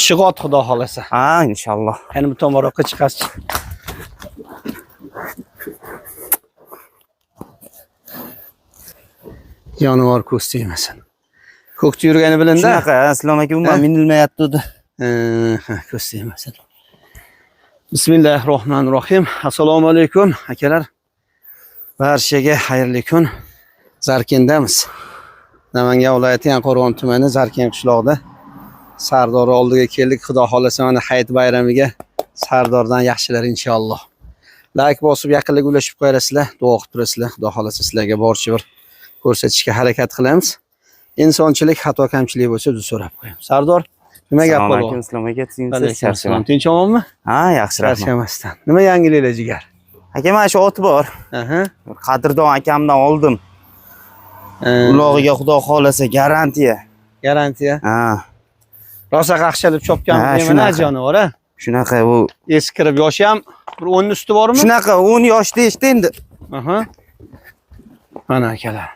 Pishiq ot xudo xolasa. Ha, inshaalloh. Qani bu tomonroqqa chiqasiz. Jonivor ko'z tegmasin. Ko'kda yurgani bilindi. Shunaqa, Islom aka umuman minilmayapti edi. Ko'z tegmasin. Bismillahirrohmanirrohim. Assalomu alaykum akalar. Barchaga xayrli kun. Zarkendamiz. Namangan viloyati Yanqo'rg'on tumani Zarken qishlog'ida Sardor oldiga keldik. Xudo xolasa mana Hayit bayramiga Sardordan yaxshilar inshaalloh. Like bosib yaqinlik ulashib qo'yasizlar, duo qilib turasizlar. Xudo xolasa sizlarga borcha bir ko'rsatishga harakat qilamiz. Insonchilik xato kamchilik bo'lsa o'zi so'rab qo'yamiz. Sardor, nima gap bo'ldi? Assalomu alaykum, Islom aka, tinchsiz? Tinch omonmi? Ha, yaxshi, rahmat. Charchamasdan. Nima yangiliklar jigar? Aka, mana shu ot bor. Qadrdon akamdan oldim. Ulog'iga xudo xolasa garantiya. Garantiya? Ha. Rosa qaqshalib chopganmi mana jonivor, ha? Shunaqa u eskirib yoshi ham bir 10 ni usti bormi? Shunaqa 10 yoshda ishda endi. Mana akalar.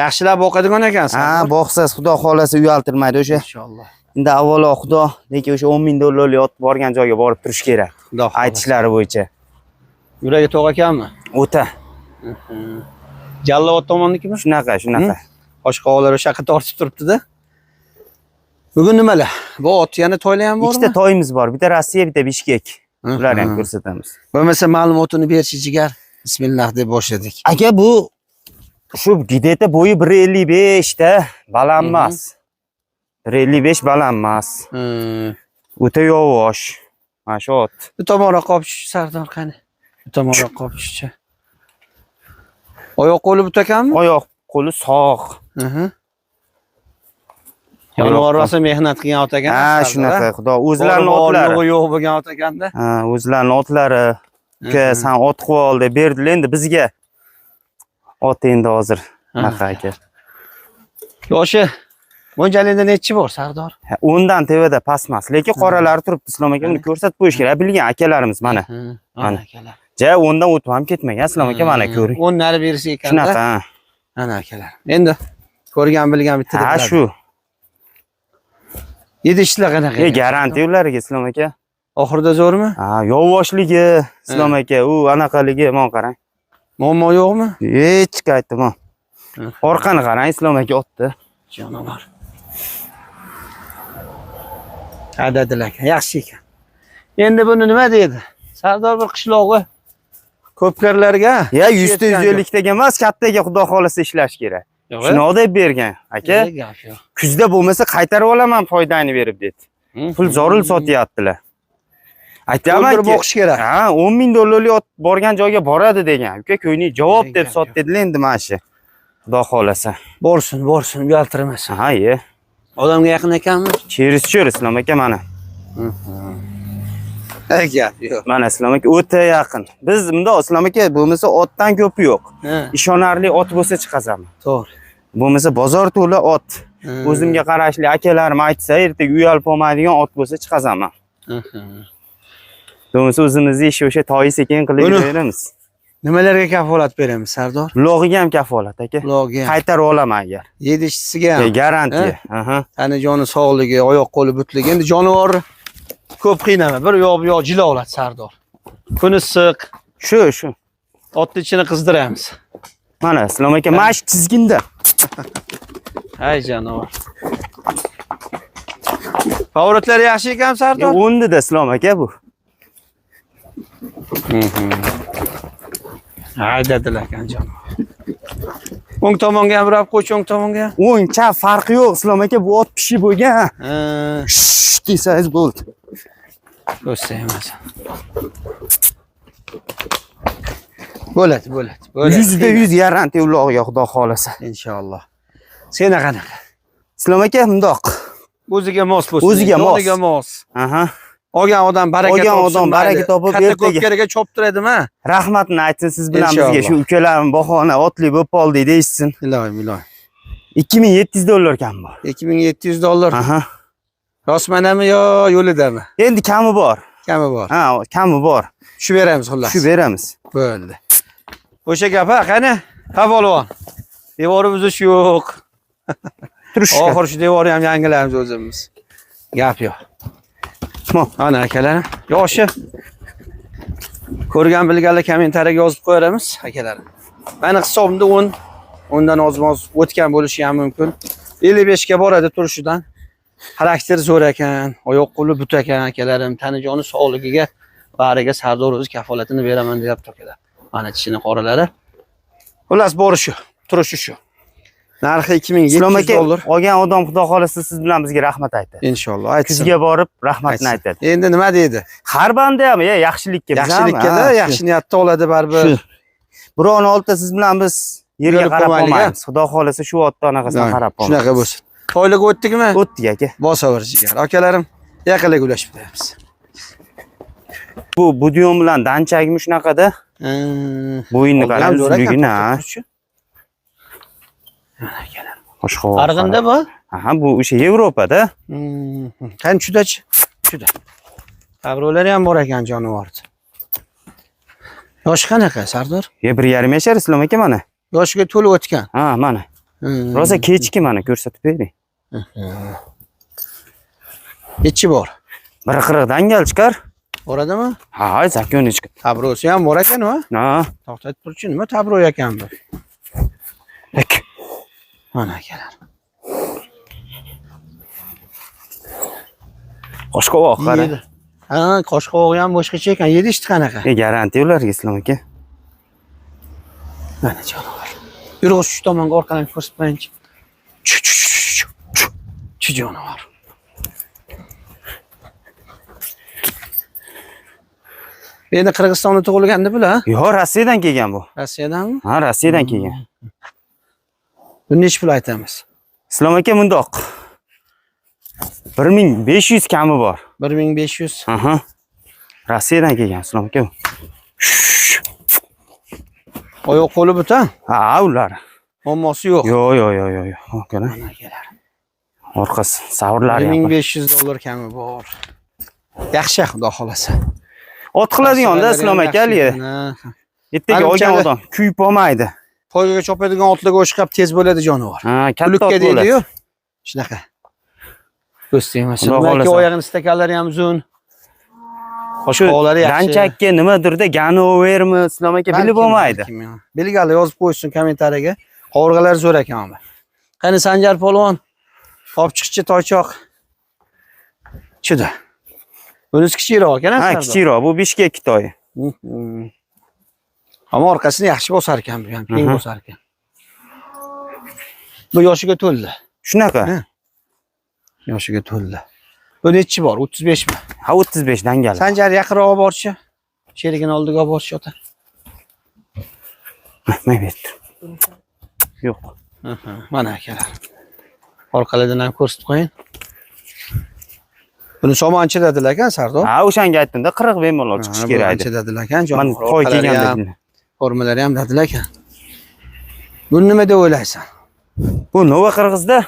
Yaxshilab boqadigan ekansiz. Ha, boqsiz xudo xolasa uyaltirmaydi o'sha. Inshaalloh. Endi avvalo xudo, lekin o'sha 10 ming dollarlik ot borgan joyga borib turish kerak. Xudo aytishlari bo'yicha. Yuragi to'q ekanmi? O'ta. Jallovod tomonnikimi? Shunaqa. Oshqovolar o'sha yoqqa tortib turibdi-da. Bugun nimalar? Bu ot yana toylar ham bormi? Ikkita toyimiz bor. Bitta Rossiya, bitta Bishkek. Ularni ham ko'rsatamiz. Bo'lmasa ma'lumotini berchi jigar. Bismillah deb boshladik. Aka, bu shu gideta bo'yi 1.55 da, baland emas. 1.55 baland emas. O'ta yovosh. Mana shu ot. Bu tomonroq qopchish Sardor qani? Bu tomonroq qopchishcha. Oyoq qo'li butakanmi? Oyoq qo'li sog'. Jonivor rosa mehnat qilgan ot ekan. Ha, shunaqa, xudo o'zlarining otlari. Yo'q bo'lgan ot ekanda. Ha, o'zlarining otlari. Uka, sen ot qilib ol deb berdilar endi bizga. Ot endi hozir naqa aka. Yoshi mo'ljalida nechi bor Sardor? 10 dan tevada pastmas, lekin qoralari turibdi. Islom aka uni ko'rsatib qo'yish kerak. Bilgan akalarimiz mana. Mana akalar. Ja, 10 dan o'tib ham ketmagan Islom aka, mana ko'ring. 10 nari bersa ekan. Shunaqa. Mana akalar. Endi ko'rgan bilgan bitta deb. Ha, shu. Yedishlar qanaqa? Garantiya ularga Islom aka. Oxirida zo'rmi? Ha, yovoshligi Islom aka, u anaqaligi, men qarang. Muammo yo'qmi? Hech qaytdim. Orqani qarang Islom aka otdi. Jonivor. Adadilar ekan, yaxshi ekan. Endi buni nima deydi? Sardor bir qishlog'i ko'pkarlarga. Ya 100 dagi emas, kattaga xudo xolasa ishlash kerak. Shuni deb bergan aka. Kuzda bo'lmasa qaytarib olaman foydani berib dedi. Pul zorul sotyaptilar. Aytamanki, boqish kerak. Ha, 10 ming dollarlik ot borgan joyga boradi degan. Uka, ko'yni javob deb sot dedilar endi mana shu. Xudo xolasa. Borsin, uyaltirmasin. Ha, ye. Odamga yaqin ekanmi? Cheris Islom aka mana. Gap yo'q. Mana Islom aka o'ta yaqin. Biz bunda Islom aka bo'lmasa otdan ko'pi yo'q. Ishonarli ot bo'lsa chiqazaman. To'g'ri. Bo'lmasa bozor to'la ot. O'zimga qarashli akalarim aytsa, ertaga uyalib olmaydigan ot bo'lsa chiqazaman. Bo'lmasa o'zimizning ish o'sha toyi sekin qilib beramiz. Nimalarga kafolat beramiz Sardor? Ulog'iga ham kafolat aka. Qaytarib olaman agar. Yedishchisiga ham. Garantiya. Tani joni sog'ligi, oyoq qo'li butligi. Endi jonivor ko'p qiynama. Bir yo'q jilo oladi Sardor. Kuni issiq. Shu. Otni ichini qizdiramiz. Mana Islom aka mash tizginda. Hay jonivor. Favoritlar yaxshi ekan Sardor? O'ndida Islom aka bu. Haydadilar ekan jonivor. O'ng tomonga ham burab qo'ychi, o'ng tomonga. O'ngcha farqi yo'q Islom aka, bu ot pishi bo'lgan. Shh desangiz bo'ldi. Ko'rsa emas. Bo'ladi. 100% garantiya ulog'iga xudo xolasa. Inshaalloh. Seni qanaqa? Islom aka mundoq. O'ziga mos bo'lsin. O'ziga mos. Olgan odam baraka topib berdi. Ko'pkariga choptiradimi? Rahmatni aytsin siz bilan bizga shu ukalarim bahona otli bo'lib qoldi deysiz. Iloyim. 2700 dollar kam bor. 2700 dollar. Rostmanami yo yo'lidami? Endi kami bor. Ha, kami bor. Shu beramiz xullas. Shu beramiz. Bo'ldi. O'sha gap qani? Qavolvon. Devorimiz yo'q. Turishga. Oxir shu devorni ham yangilaymiz o'zimiz. Gap yo'q. Ana akalarim, yoshi. Ko'rgan bilganlar kommentariyaga yozib qo'yamiz akalarim. Meni hisobimda 10dan oz o'tgan bo'lishi ham mumkin. 55 ga boradi turishidan. Xarakteri zo'r ekan, oyoq qo'li but ekan akalarim, tanijoni sog'ligiga bariga Sardor o'zi kafolatini beraman deyapti akalar. Mana tishini qoralari. Xullas bori shu, turishi shu. Narxi 2700 dollar. Olgan odam xudo xolasa siz bilan bizga rahmat aytadi. Inshaalloh aytsin. Sizga borib rahmatni aytadi. Endi nima deydi? Har banda ham yaxshilikka biz ham. Yaxshilikka-da, yaxshi niyatda oladi baribir. Birovni oldida siz bilan biz yerga qarab olmaymiz. Xudo xolasa shu otda anaqasidan qarab olamiz. Shunaqa bo'lsin. To'ylarga o'tdikmi? O'tdik aka. Bosaver jigar. Akalarim, yaqinlik ulashib qo'yamiz. Bu budyom bilan danchagimi shunaqada? Bo'yinni qarang, uzunligini ha. Mana akalar. Qo'shqovoq. Arg'inda bu? Ha, bu o'sha Yevropada. Qani chudachi? Chuda. Qabrolari ham bor ekan jonivorda. Yoshi qanaqa, Sardor? 1,5 yashar Islom aka mana. Yoshiga to'lib o'tgan. Ha, mana. Rosa kechki mana ko'rsatib bering. Nechi bor? 1.40 dangal chiqar. Boradimi? Ha, zakonechka. Tabrosi ham bor ekan, ha? Ha. To'xtatib turchi, nima tabro ekan bu? Mana akalar. Qo'shqovoq qara. Ha, qo'shqovog'i ham boshqacha ekan. 7 ishti qanaqa? Garantiya ularga Islom aka. Mana jonivor. Yurg'ish shu tomonga orqadan ko'rsatmayinchi. Chu jonivor. Endi Qirg'izistonda tug'ilganda bular? Yo'q, Rossiyadan kelgan bu. Rossiyadanmi? Ha, Rossiyadan kelgan. Buni nechi pul aytamiz? Islom aka bundoq. 1500 kami bor. 1500. Aha. Rossiyadan kelgan Islom aka. Oyoq qo'li butan? Ha, ular. Muammosi yo'q. Yo'q. Qara. Orqasi savrlari ham. 1500 dollar kami bor. Yaxshi, xudo xolasa. Ot qiladigan-da Islom aka aliga. Ertaga olgan odam kuyib olmaydi. Poygaga chopadigan otlarga o'shqab tez bo'ladi jonivor. Ha, katta ot deydi-yu. Shunaqa. Ko'rsatmayman. Balki oyog'ini istakanlari ham uzun. Qo'shqoqlari yaxshi. Danchakka nimadirda Ganovermi Islom aka bilib olmaydi. Bilgani yozib qo'ysin kommentariyaga. Qovurg'alari zo'r ekan ama. Qani Sanjar polvon. Qopchiqchi toychoq. Chuda. Bunisi kichikroq ekan, ha, kichikroq. Bu Bishkek toyi. Ammo orqasini yaxshi bosar ekan, bu ham keng bosar ekan. Bu yoshiga to'ldi. Shunaqa. Yoshiga to'ldi. Bu nechi bor? 35 mi? Ha, 35 dangal. Sanjar yaqinroq borchi? Sherigini oldiga borchi ota. Mayli. Yo'q. Mana akalar. Orqalaridan ham ko'rsatib qo'ying. Buni somonchi dedilar ekan, Sardor. Ha, o'shanga aytdim-da, 40 bemalol chiqish kerak edi. Somonchi dedilar ekan, jon. Men qo'y kelgan. Formalari ham dedilar ekan. Buni nima deb o'ylaysan? Bu Nova Qirg'izda.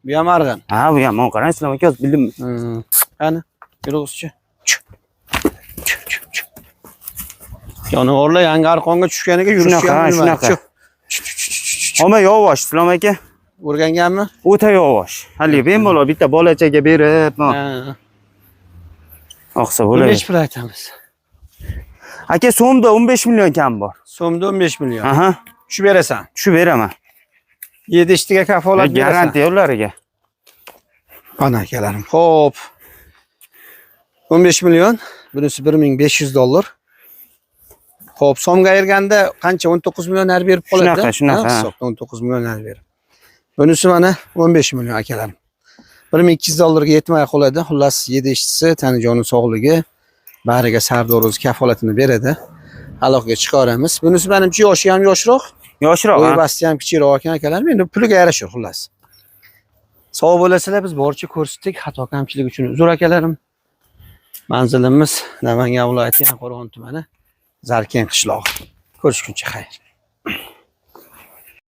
Bu ham arg'in. Ha, bu ham men qarang, Islom aka bildim. Qani, yurg'izchi. Jonivorlar yangi arqonga tushganiga yurishi ham shunaqa. Oma yavash Islom aka. O'rganganmi? O'ta yavash. Hali bemalol bitta bolachaga berib, oqsa bo'ladi. Nech pul aytamiz? Aka, so'mda 15 million kam bor. So'mda 15 million. Aha. Tushib berasan. Tushib beraman. 7 ishtiga kafolat berasan. Garantiya ularga. Ana akalarim. Xo'p. 15 million, bunisi 1500 dollar. Xo'p, so'mga ayirganda qancha? 19 million har berib qoladi. Shunaqa. 19 million har berib. Bunisi mana 15 million akalarim. 1200 dollarga yetmay qoladi. Xullas 7 ishtisi tanijoni sog'ligi bariga Sardor o'zi kafolatini beradi. Aloqaga chiqaramiz. Bunisi menimcha yoshi ham yoshroq. Yoshroq. Bo'yi basti ham kichikroq ekan akalarim. Endi puliga yarashur xullas. Sog' bo'lasizlar, biz boricha ko'rsatdik. Xato kamchilik uchun uzr akalarim. Manzilimiz Namangan viloyati Qo'rg'on tumani Zarken qishlog'i. Ko'rishguncha xayr.